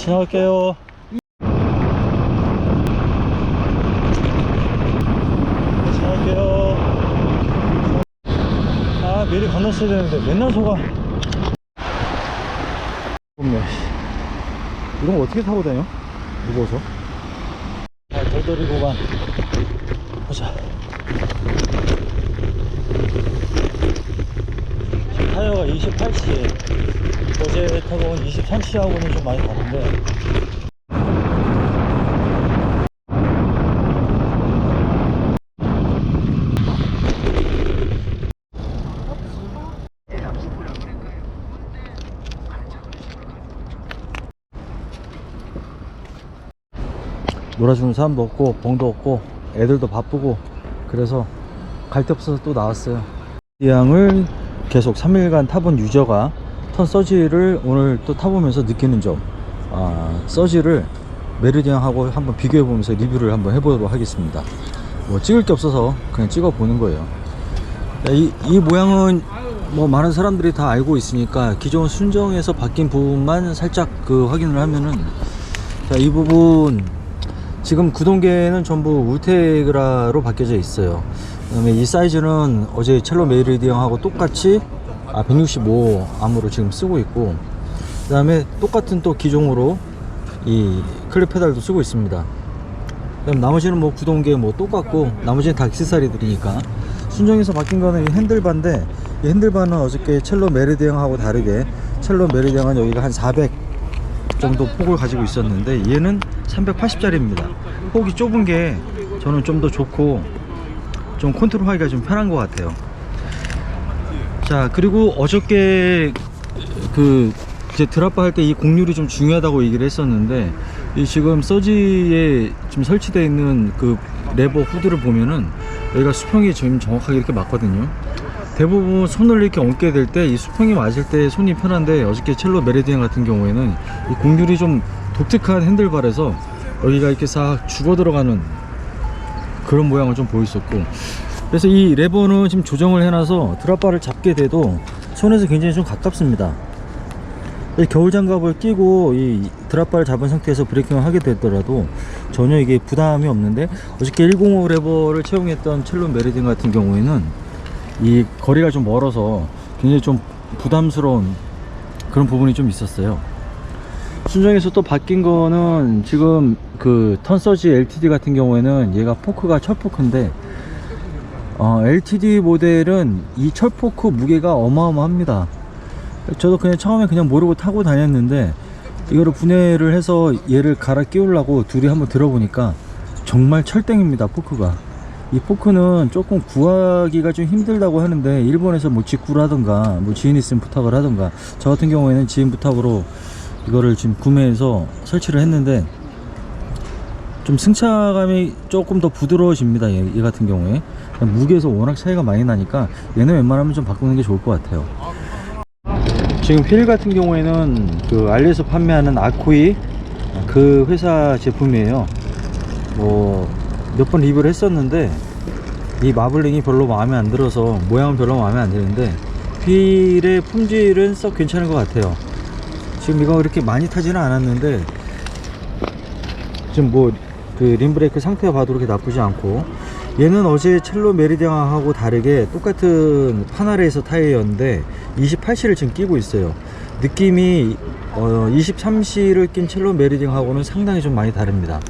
지나갈게요. 지나갈게요. 아, 미리 건넜어야 되는데 맨날 속아. 없네. 이런 거 어떻게 타고 다녀? 무거워서. 아, 돌돌이구만. 보자. 타이어가 28C. 어제 타고 온 23C하고는 좀 많이 다른데. 놀아주는 사람도 없고 봉도 없고 애들도 바쁘고 그래서 갈 데 없어서 또 나왔어요. 이 양을 계속 3일간 타본 유저가 턴 서지를 오늘 또 타보면서 느끼는 점, 서지를 메르디앙하고 한번 비교해 보면서 리뷰를 한번 해보도록 하겠습니다. 뭐 찍을 게 없어서 그냥 찍어 보는 거예요. 이 모양은 뭐 많은 사람들이 다 알고 있으니까 기존 순정에서 바뀐 부분만 살짝 확인을 하면은, 자, 이 부분 지금 구동계는 전부 울테그라로 바뀌어져 있어요. 그 다음에 이 사이즈는 어제 첼로 메리디앙하고 똑같이 165 암으로 지금 쓰고 있고, 그 다음에 똑같은 또 기종으로 이 클립 페달도 쓰고 있습니다. 그다음 나머지는 뭐 구동계 뭐 똑같고 나머지는 다 액세서리들이니까. 순정에서 바뀐 거는 이 핸들바인데, 이 핸들바는 어저께 첼로 메리디앙하고 다르게 첼로 메리디앙은 여기가 한 400 정도 폭을 가지고 있었는데 얘는 380짜리입니다. 폭이 좁은 게 저는 좀 더 좋고 좀 컨트롤하기가 좀 편한 것 같아요. 자, 그리고 어저께 이제 드랍바 할 때 이 곡률이 좀 중요하다고 얘기를 했었는데, 이 지금 서지에 지금 설치되어 있는 그 레버 후드를 보면은 여기가 수평이 지금 정확하게 이렇게 맞거든요. 대부분 손을 이렇게 얹게 될 때 이 수평이 맞을 때 손이 편한데, 어저께 첼로 메리디앙 같은 경우에는 이 곡률이 좀 독특한 핸들바라서 여기가 이렇게 싹 죽어 들어가는 그런 모양을 좀 보였었고, 그래서 이 레버는 지금 조정을 해놔서 드랍바를 잡게 돼도 손에서 굉장히 좀 가깝습니다. 겨울 장갑을 끼고 이 드랍바를 잡은 상태에서 브레이킹을 하게 되더라도 전혀 이게 부담이 없는데, 어저께 105 레버를 채용했던 첼로 메리디앙 같은 경우에는 이 거리가 좀 멀어서 굉장히 좀 부담스러운 그런 부분이 좀 있었어요. 순정에서 또 바뀐 거는 지금 턴서지 LTD 같은 경우에는 얘가 포크가 철포크인데, LTD 모델은 이 철포크 무게가 어마어마합니다. 저도 그냥 처음에 그냥 모르고 타고 다녔는데, 이거를 분해를 해서 얘를 갈아 끼우려고 둘이 한번 들어보니까 정말 철땡입니다. 포크가. 이 포크는 조금 구하기가 좀 힘들다고 하는데, 일본에서 뭐 직구를 하던가 뭐 지인 있으면 부탁을 하던가, 저 같은 경우에는 지인 부탁으로 이거를 지금 구매해서 설치를 했는데 좀 승차감이 조금 더 부드러워집니다. 얘 같은 경우에 무게에서 워낙 차이가 많이 나니까 얘는 웬만하면 좀 바꾸는 게 좋을 것 같아요. 지금 휠 같은 경우에는 알리에서 판매하는 아코이 그 회사 제품이에요. 뭐 몇 번 리뷰를 했었는데 이 마블링이 별로 마음에 안 들어서, 모양은 별로 마음에 안 드는데 휠의 품질은 썩 괜찮은 것 같아요. 지금 이거 이렇게 많이 타지는 않았는데 지금 뭐 림브레이크 상태가 봐도 그렇게 나쁘지 않고, 얘는 어제 첼로 메리디앙하고 다르게 똑같은 파나레에서 타이어인데 28C를 지금 끼고 있어요. 느낌이 23C를 낀 첼로 메리디앙하고는 상당히 좀 많이 다릅니다.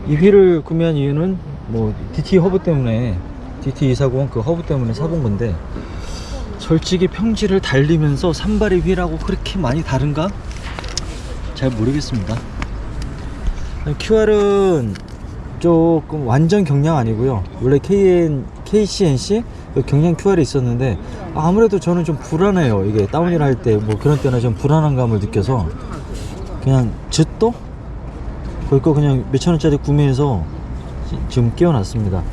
이 휠을 구매한 이유는 뭐 DT 허브 때문에, DT240 그 허브 때문에 사본 건데, 솔직히 평지를 달리면서 산발의 휠하고 그렇게 많이 다른가? 잘 모르겠습니다. QR은 조금 완전 경량 아니고요. 원래 KCNC 경량 QR이 있었는데 아무래도 저는 좀 불안해요. 이게 다운힐 할 때 뭐 그런 때나 좀 불안한 감을 느껴서 그냥 즈또 거기 그냥 몇천원짜리 구매해서 지금 끼워놨습니다.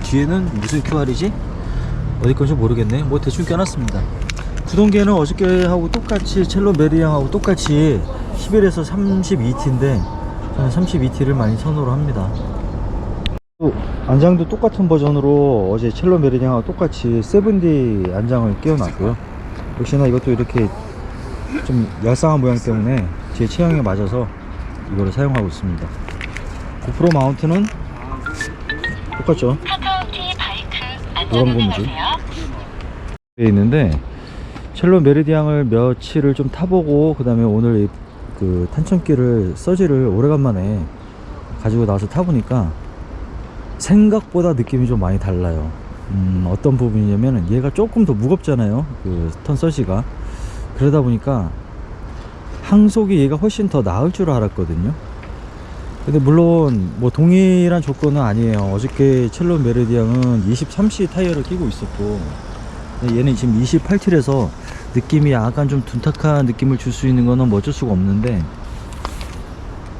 뒤에는 무슨 QR이지? 어디 건지 모르겠네. 뭐 대충 껴놨습니다. 구동계는 어저께 하고 똑같이 첼로 메리디앙하고 똑같이 11에서 32T인데 저는 32T를 많이 선호를 합니다. 안장도 똑같은 버전으로 어제 첼로 메리디앙하고 똑같이 7D 안장을 끼워놨고요. 역시나 이것도 이렇게 좀 얄쌍한 모양 때문에 제 체형에 맞아서 이거를 사용하고 있습니다. 고프로 마운트는 똑같죠. 노란 고무줄 돼 있는데, 첼로 메리디앙을 며칠을 좀 타보고 그 다음에 오늘 그 탄천기를 서지를 오래간만에 가지고 나와서 타보니까 생각보다 느낌이 좀 많이 달라요. 어떤 부분이냐면 얘가 조금 더 무겁잖아요, 그 턴 서지가. 그러다 보니까 항속이 얘가 훨씬 더 나을 줄 알았거든요. 근데 물론 뭐 동일한 조건은 아니에요. 어저께 첼로 메리디앙은 23C 타이어를 끼고 있었고, 얘는 지금 28T라서 느낌이 약간 좀 둔탁한 느낌을 줄 수 있는 거는 뭐 어쩔 수가 없는데,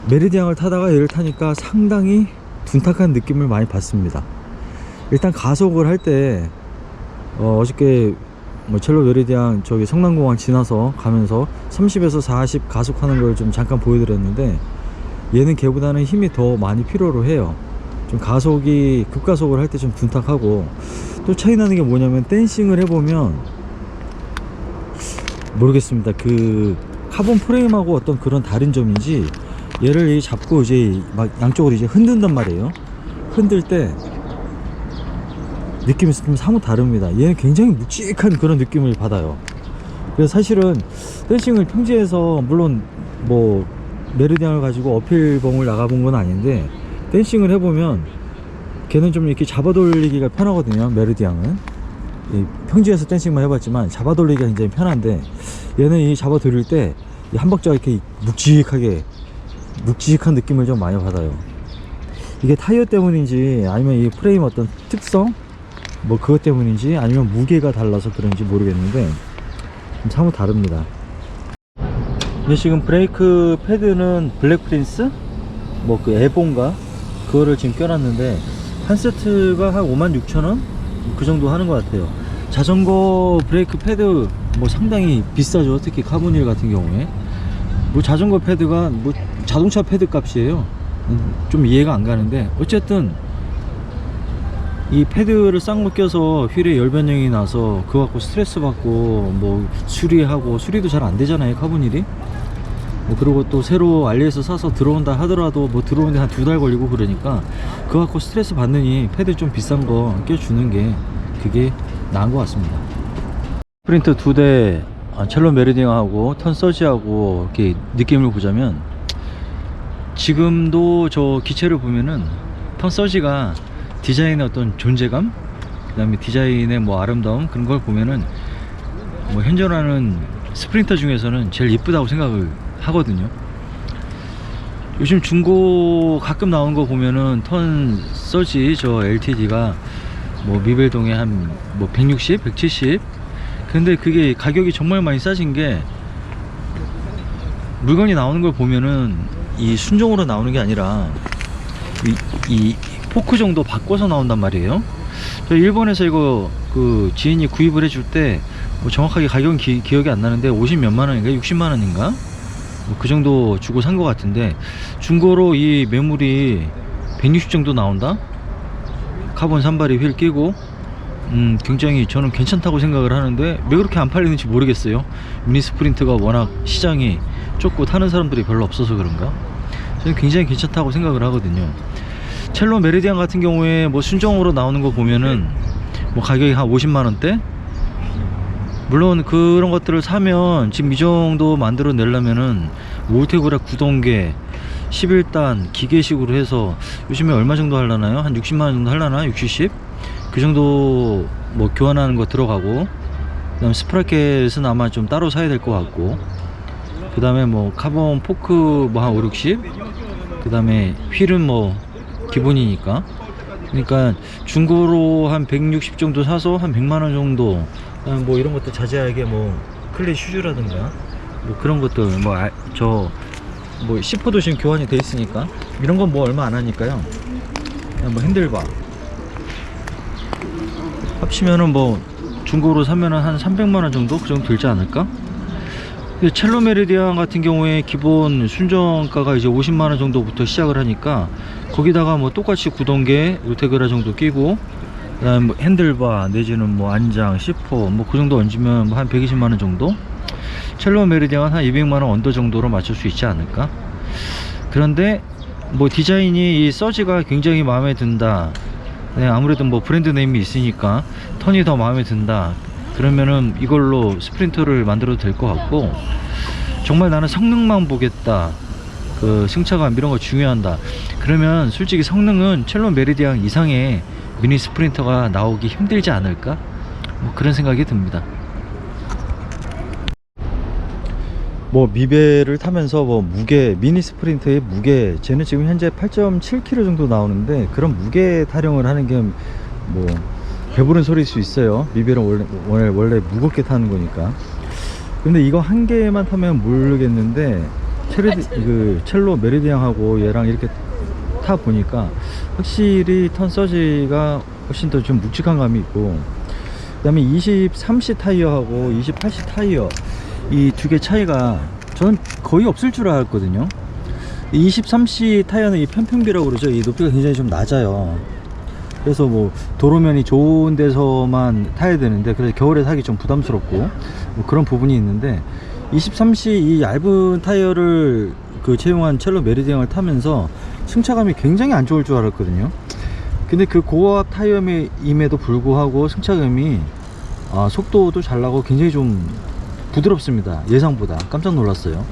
메리디앙을 타다가 얘를 타니까 상당히 둔탁한 느낌을 많이 받습니다. 일단 가속을 할 때 어저께 뭐 첼로 메리디앙 저기 성남공항 지나서 가면서 30에서 40 가속하는 걸 좀 잠깐 보여드렸는데, 얘는 걔보다는 힘이 더 많이 필요로 해요. 좀 가속이 급가속을 할 때 좀 둔탁하고, 또 차이 나는 게 뭐냐면 댄싱을 해보면 모르겠습니다. 그 카본 프레임하고 어떤 그런 다른 점인지 얘를 잡고 이제 막 양쪽으로 이제 흔든단 말이에요. 흔들 때 느낌이 좀 사뭇 다릅니다. 얘는 굉장히 묵직한 그런 느낌을 받아요. 그래서 사실은 댄싱을 평지에서, 물론 뭐 메리디앙을 가지고 어필봉을 나가본 건 아닌데, 댄싱을 해보면 걔는 좀 이렇게 잡아 돌리기가 편하거든요. 메리디앙은 평지에서 댄싱만 해봤지만 잡아 돌리기가 굉장히 편한데, 얘는 이 잡아 돌릴 때 한 박자가 이렇게 묵직한 느낌을 좀 많이 받아요. 이게 타이어 때문인지 아니면 이 프레임 어떤 특성 뭐 그것 때문인지 아니면 무게가 달라서 그런지 모르겠는데 좀 사뭇 다릅니다. 근데 지금 브레이크 패드는 블랙 프린스 뭐 그 에본가 그거를 지금 껴놨는데, 한 세트가 한 56,000원 그 정도 하는 것 같아요. 자전거 브레이크 패드 뭐 상당히 비싸죠. 특히 카보닐 같은 경우에 뭐 자전거 패드가 뭐 자동차 패드 값이에요. 좀 이해가 안 가는데, 어쨌든 이 패드를 싼 거 껴서 휠에 열 변형이 나서 그거 갖고 스트레스 받고 뭐 수리도 잘 안 되잖아요, 카보닐이. 뭐 그리고 또 새로 알리에서 사서 들어온다 하더라도 뭐 들어오는데 한 2달 걸리고, 그러니까 그거 갖고 스트레스 받느니 패드 좀 비싼 거 껴주는 게 그게 나은 것 같습니다. 프린트 2대 첼로 메리디앙하고 턴 서지하고 이렇게 느낌을 보자면, 지금도 저 기체를 보면은 턴 서지가 디자인의 어떤 존재감, 그 다음에 디자인의 뭐 아름다움, 그런 걸 보면은 뭐 현존하는 스프린터 중에서는 제일 이쁘다고 생각을 하거든요. 요즘 중고 가끔 나온 거 보면은 턴 서지 저 LTD가 뭐 미벨동에 한 뭐 160, 170. 근데 그게 가격이 정말 많이 싸진 게, 물건이 나오는 걸 보면은 이 순정으로 나오는 게 아니라 이 포크 정도 바꿔서 나온단 말이에요. 저 일본에서 이거 그 지인이 구입을 해줄 때 뭐 정확하게 가격은 기억이 안 나는데 50 몇만 원인가 60만 원인가 뭐 그 정도 주고 산 것 같은데, 중고로 이 매물이 160 정도 나온다. 카본 산발이 휠 끼고 굉장히 저는 괜찮다고 생각을 하는데, 왜 그렇게 안 팔리는지 모르겠어요. 미니 스프린트가 워낙 시장이 좁고 타는 사람들이 별로 없어서 그런가. 저는 굉장히 괜찮다고 생각을 하거든요. 첼로 메리디앙 같은 경우에 뭐 순정으로 나오는 거 보면은 뭐 가격이 한 50만원대. 물론 그런 것들을 사면 지금 이 정도 만들어 내려면은 올테그라 구동계 11단 기계식으로 해서 요즘에 얼마 정도 하려나요? 한 60만원 정도 하려나? 60, 70? 그 정도 뭐 교환하는 거 들어가고, 그 다음에 스프라켓은 아마 좀 따로 사야 될 것 같고, 그 다음에 뭐 카본 포크 뭐 한 5, 60, 그 다음에 휠은 뭐 기본이니까. 그러니까 중고로 한 160 정도 사서 한 100만원 정도, 뭐 이런 것도 자세하게 뭐 클릿 슈즈라든가 뭐 그런 것들 뭐 C4도 지금 교환이 돼 있으니까 이런 건 뭐 얼마 안 하니까요. 그냥 뭐 핸들바 합치면은 뭐 중고로 사면은 한 300만원 정도 그 정도 들지 않을까? 첼로 메리디앙 같은 경우에 기본 순정가가 이제 50만원 정도부터 시작을 하니까, 거기다가 뭐 똑같이 구동계 울테그라 정도 끼고, 그다음 뭐 핸들바 내지는 뭐 안장 C4 뭐 그 정도 얹으면 뭐 한 120만원 정도. 첼로 메리디앙은 한 200만원 언더 정도로 맞출 수 있지 않을까. 그런데 뭐 디자인이 이 서지가 굉장히 마음에 든다, 네, 아무래도 뭐 브랜드 네임이 있으니까 턴이 더 마음에 든다, 그러면은 이걸로 스프린터를 만들어도 될 것 같고, 정말 나는 성능만 보겠다, 그 승차감 이런 거 중요한다, 그러면 솔직히 성능은 첼로 메리디앙 이상의 미니 스프린터가 나오기 힘들지 않을까, 뭐 그런 생각이 듭니다. 뭐 미벨을 타면서 뭐 무게, 미니 스프린터의 무게, 쟤는 지금 현재 8.7kg 정도 나오는데, 그런 무게 타령을 하는 게 뭐 배부른 소리일 수 있어요. 미벨은 원래 무겁게 타는 거니까. 근데 이거 한 개만 타면 모르겠는데, 첼로 메리디앙하고 얘랑 이렇게 타 보니까 확실히 턴 서지가 훨씬 더 좀 묵직한 감이 있고, 그 다음에 23C 타이어하고 28C 타이어, 이 두 개 차이가 저는 거의 없을 줄 알았거든요. 23C 타이어는 이 편평비라고 그러죠. 이 높이가 굉장히 좀 낮아요. 그래서 뭐 도로면이 좋은 데서만 타야 되는데, 그래서 겨울에 타기 좀 부담스럽고 뭐 그런 부분이 있는데, 23C 이 얇은 타이어를 채용한 첼로 메리디앙을 타면서 승차감이 굉장히 안 좋을 줄 알았거든요. 근데 그 고압 타이어임에도 불구하고 승차감이 속도도 잘 나고 굉장히 좀 부드럽습니다. 예상보다 깜짝 놀랐어요.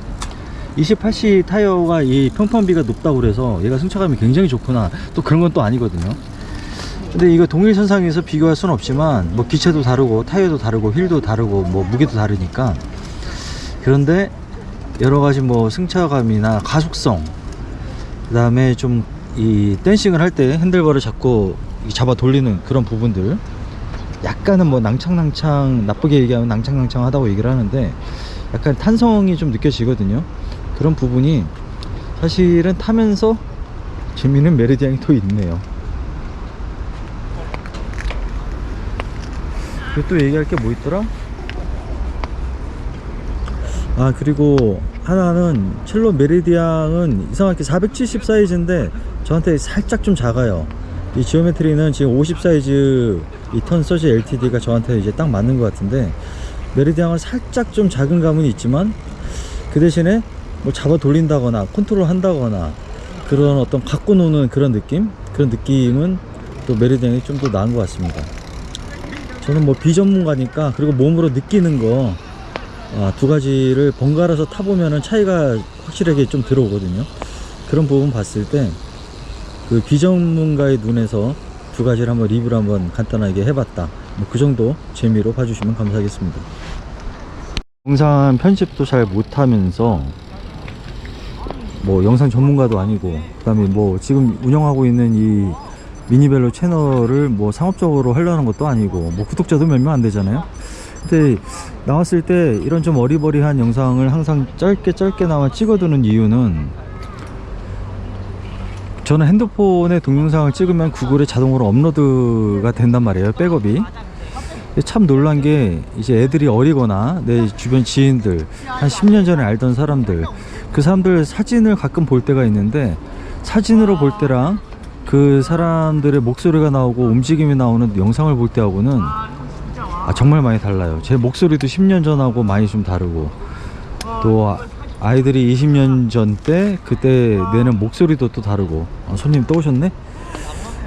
28C 타이어가 이 평판비가 높다고 그래서 얘가 승차감이 굉장히 좋구나, 또 그런 건 또 아니거든요. 근데 이거 동일선상에서 비교할 수는 없지만, 뭐 기체도 다르고 타이어도 다르고 휠도 다르고 뭐 무게도 다르니까. 그런데 여러가지 뭐 승차감이나 가속성, 그 다음에 좀 이 댄싱을 할 때 핸들바를 잡아 돌리는 그런 부분들, 약간은 뭐 낭창낭창, 나쁘게 얘기하면 낭창낭창 하다고 얘기를 하는데, 약간 탄성이 좀 느껴지거든요. 그런 부분이 사실은 타면서 재미있는 메리디앙이 또 있네요. 그리고 또 얘기할 게 뭐 있더라? 그리고 하나는 첼로 메리디앙은 이상하게 470 사이즈인데 저한테 살짝 좀 작아요. 이 지오메트리는 지금 50 사이즈 이 턴 서지 LTD가 저한테 이제 딱 맞는 것 같은데, 메리디앙은 살짝 좀 작은 감은 있지만, 그 대신에 뭐 잡아 돌린다거나 컨트롤 한다거나 그런 어떤 갖고 노는 그런 느낌은 또 메리디앙이 좀 더 나은 것 같습니다. 저는 뭐 비전문가니까, 그리고 몸으로 느끼는 거 두 가지를 번갈아서 타보면은 차이가 확실하게 좀 들어오거든요. 그런 부분 봤을 때 그 비전문가의 눈에서 두 가지를 한번 리뷰를 한번 간단하게 해봤다, 뭐 그 정도 재미로 봐주시면 감사하겠습니다. 영상 편집도 잘 못하면서 뭐 영상 전문가도 아니고, 그 다음에 뭐 지금 운영하고 있는 이 미니벨로 채널을 뭐 상업적으로 하려는 것도 아니고, 뭐 구독자도 몇 명 안 되잖아요. 근데 나왔을 때 이런 좀 어리버리한 영상을 항상 짧게나마 찍어두는 이유는, 저는 핸드폰에 동영상을 찍으면 구글에 자동으로 업로드가 된단 말이에요, 백업이. 참 놀란 게, 이제 애들이 어리거나 내 주변 지인들, 한 10년 전에 알던 사람들, 그 사람들 사진을 가끔 볼 때가 있는데, 사진으로 볼 때랑 그 사람들의 목소리가 나오고 움직임이 나오는 영상을 볼 때하고는 정말 많이 달라요. 제 목소리도 10년 전하고 많이 좀 다르고, 또 아이들이 20년 전 때 그때 내는 목소리도 또 다르고, 손님 또 오셨네?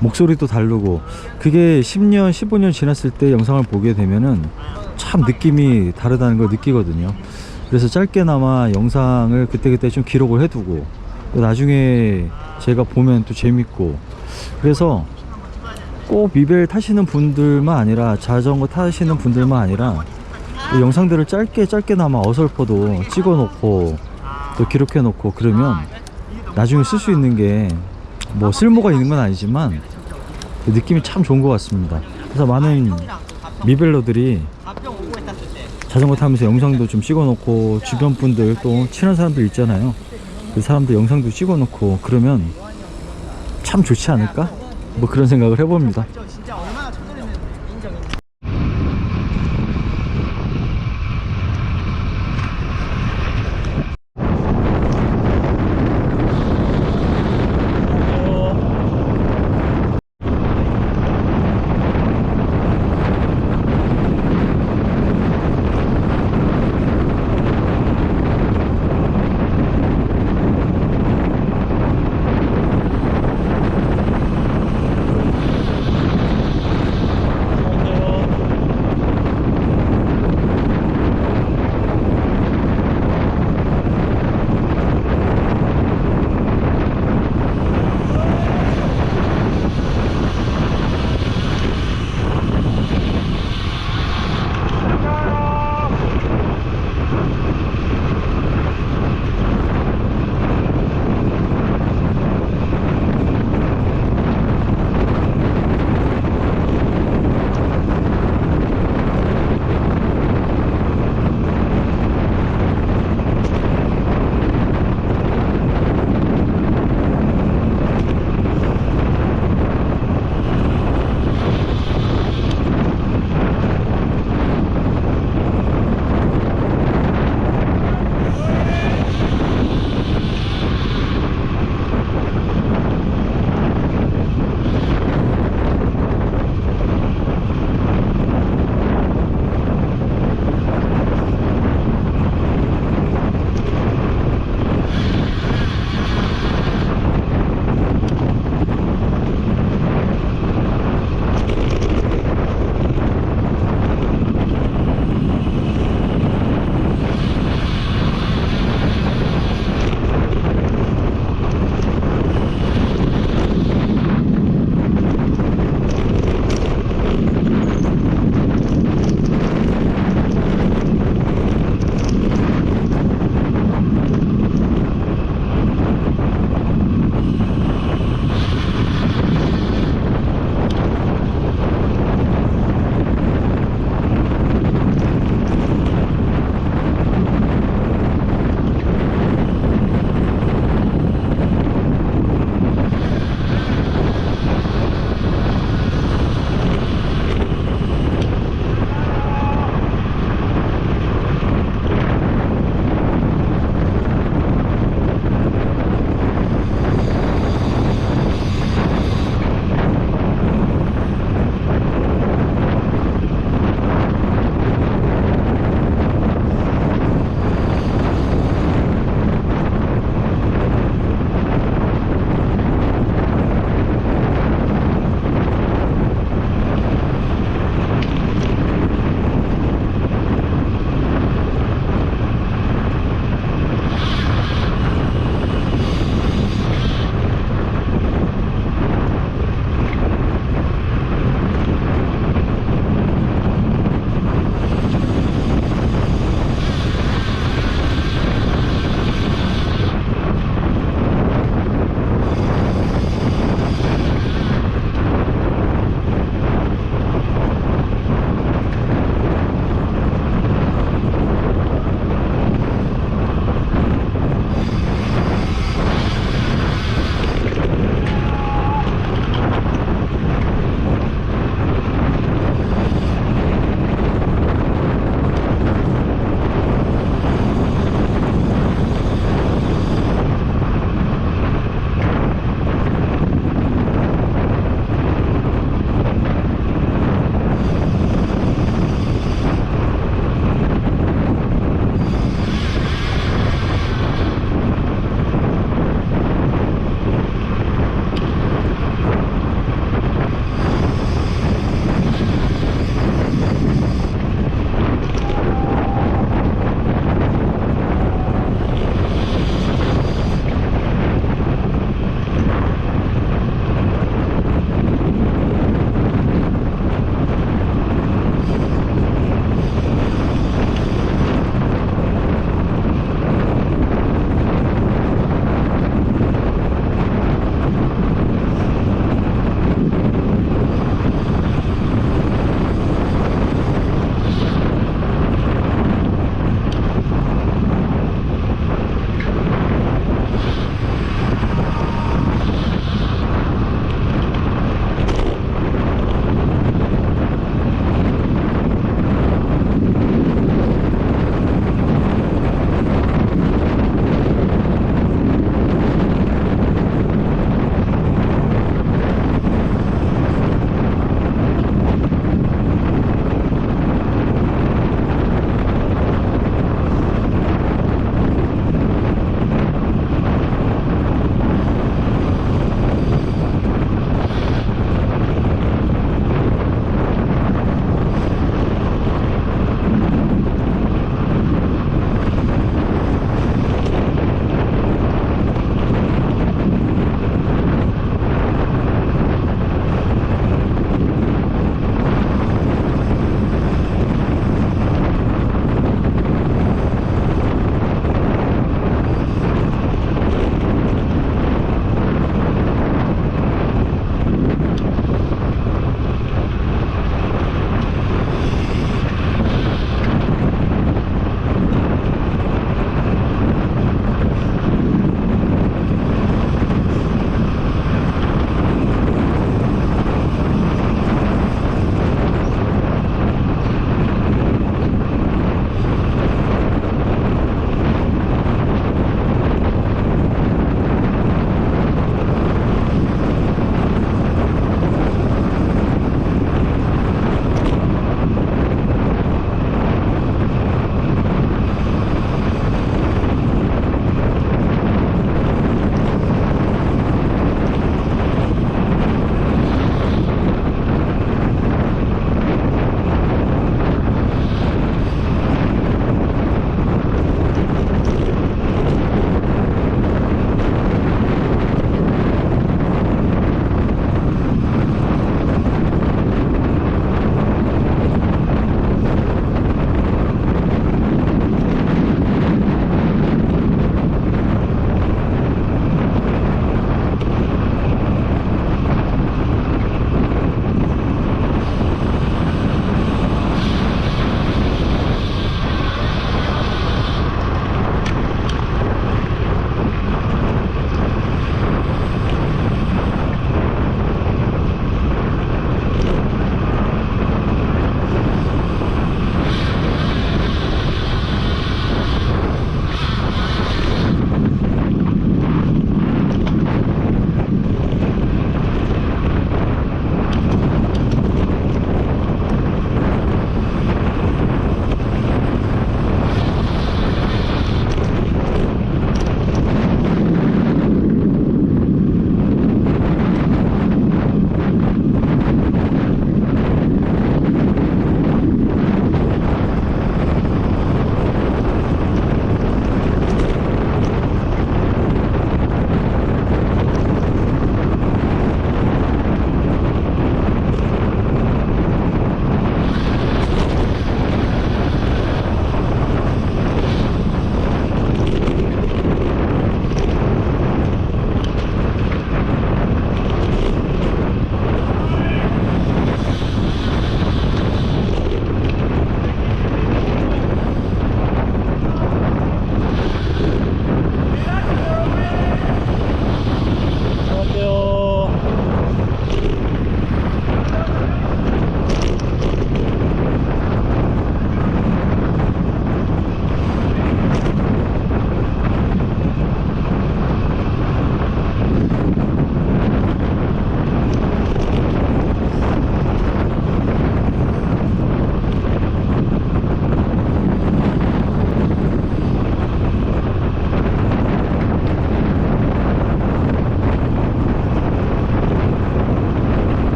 목소리도 다르고, 그게 10년 15년 지났을 때 영상을 보게 되면은 참 느낌이 다르다는 걸 느끼거든요. 그래서 짧게나마 영상을 그때그때 좀 기록을 해두고, 또 나중에 제가 보면 또 재밌고, 그래서 꼭 미벨 타시는 분들만 아니라, 자전거 타시는 분들만 아니라, 영상들을 짧게나마 어설퍼도 찍어 놓고 또 기록해 놓고, 그러면 나중에 쓸 수 있는 게 뭐 쓸모가 있는 건 아니지만 느낌이 참 좋은 것 같습니다. 그래서 많은 미벨러들이 자전거 타면서 영상도 좀 찍어 놓고, 주변 분들 또 친한 사람들 있잖아요, 그 사람들 영상도 찍어 놓고 그러면 참 좋지 않을까, 뭐 그런 생각을 해봅니다.